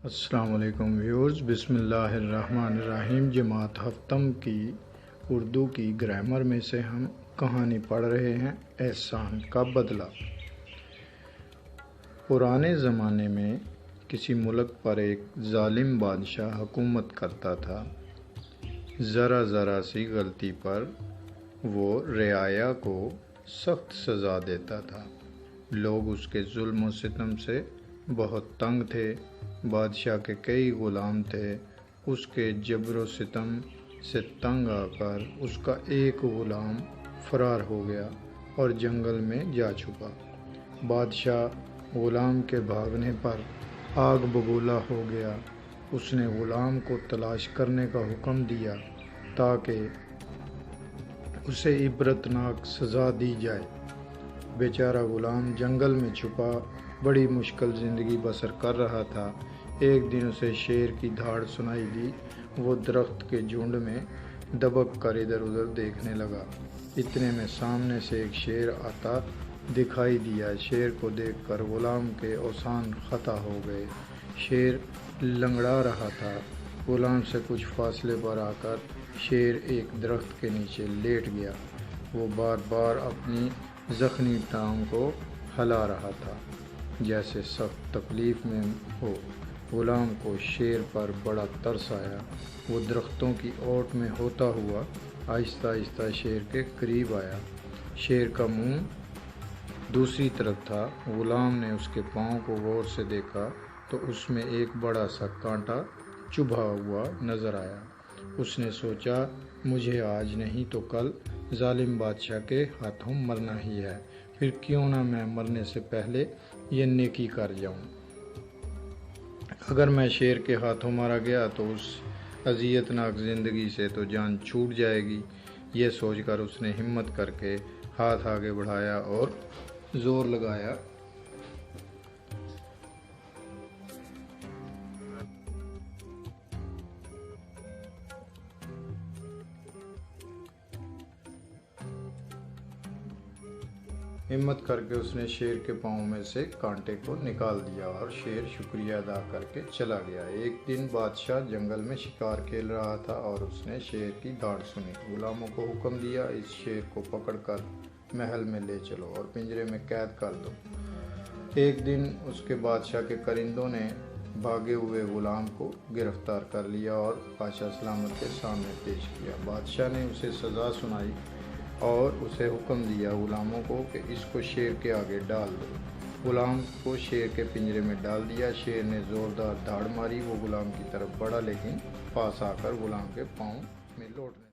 السلام علیکم ویورز، بسم اللہ الرحمن الرحیم۔ جماعت ہفتم کی اردو کی گرامر میں سے ہم کہانی پڑھ رہے ہیں احسان کا بدلہ۔ پرانے زمانے میں کسی ملک پر ایک ظالم بادشاہ حکومت کرتا تھا۔ ذرا ذرا سی غلطی پر وہ رعایا کو سخت سزا دیتا تھا۔ لوگ اس کے ظلم و ستم سے بہت تنگ تھے۔ بادشاہ کے کئی غلام تھے۔ اس کے جبر و ستم سے تنگ آ کر اس کا ایک غلام فرار ہو گیا اور جنگل میں جا چھپا۔ بادشاہ غلام کے بھاگنے پر آگ ببولا ہو گیا۔ اس نے غلام کو تلاش کرنے کا حکم دیا تاکہ اسے عبرتناک سزا دی جائے۔ بیچارہ غلام جنگل میں چھپا بڑی مشکل زندگی بسر کر رہا تھا۔ ایک دن اسے شیر کی دھاڑ سنائی دی۔ وہ درخت کے جھنڈ میں دبک کر ادھر ادھر دیکھنے لگا۔ اتنے میں سامنے سے ایک شیر آتا دکھائی دیا۔ شیر کو دیکھ کر غلام کے اوزان خطا ہو گئے۔ شیر لنگڑا رہا تھا۔ غلام سے کچھ فاصلے پر آ کر شیر ایک درخت کے نیچے لیٹ گیا۔ وہ بار بار اپنی زخمی ٹانگ کو ہلا رہا تھا جیسے سخت تکلیف میں ہو۔ غلام کو شیر پر بڑا ترس آیا۔ وہ درختوں کی اوٹ میں ہوتا ہوا آہستہ آہستہ شیر کے قریب آیا۔ شیر کا منہ دوسری طرف تھا۔ غلام نے اس کے پاؤں کو غور سے دیکھا تو اس میں ایک بڑا سا کانٹا چبھا ہوا نظر آیا۔ اس نے سوچا، مجھے آج نہیں تو کل ظالم بادشاہ کے ہاتھوں مرنا ہی ہے، پھر کیوں نہ میں مرنے سے پہلے یہ نیکی کر جاؤں۔ اگر میں شیر کے ہاتھوں مارا گیا تو اس اذیت ناک زندگی سے تو جان چھوٹ جائے گی۔ یہ سوچ کر اس نے ہمت کر کے ہاتھ آگے بڑھایا اور زور لگایا۔ ہمت کر کے اس نے شیر کے پاؤں میں سے کانٹے کو نکال دیا اور شیر شکریہ ادا کر کے چلا گیا۔ ایک دن بادشاہ جنگل میں شکار کھیل رہا تھا اور اس نے شیر کی دھاڑ سنی۔ غلاموں کو حکم دیا، اس شیر کو پکڑ کر محل میں لے چلو اور پنجرے میں قید کر دو۔ ایک دن اس کے بادشاہ کے کرندوں نے بھاگے ہوئے غلام کو گرفتار کر لیا اور بادشاہ سلامت کے سامنے پیش کیا۔ بادشاہ نے اسے سزا سنائی اور اسے حکم دیا غلاموں کو کہ اس کو شیر کے آگے ڈال دو۔ غلام کو شیر کے پنجرے میں ڈال دیا۔ شیر نے زوردار دھاڑ ماری۔ وہ غلام کی طرف بڑھا لیکن پاس آ کر غلام کے پاؤں میں لوٹ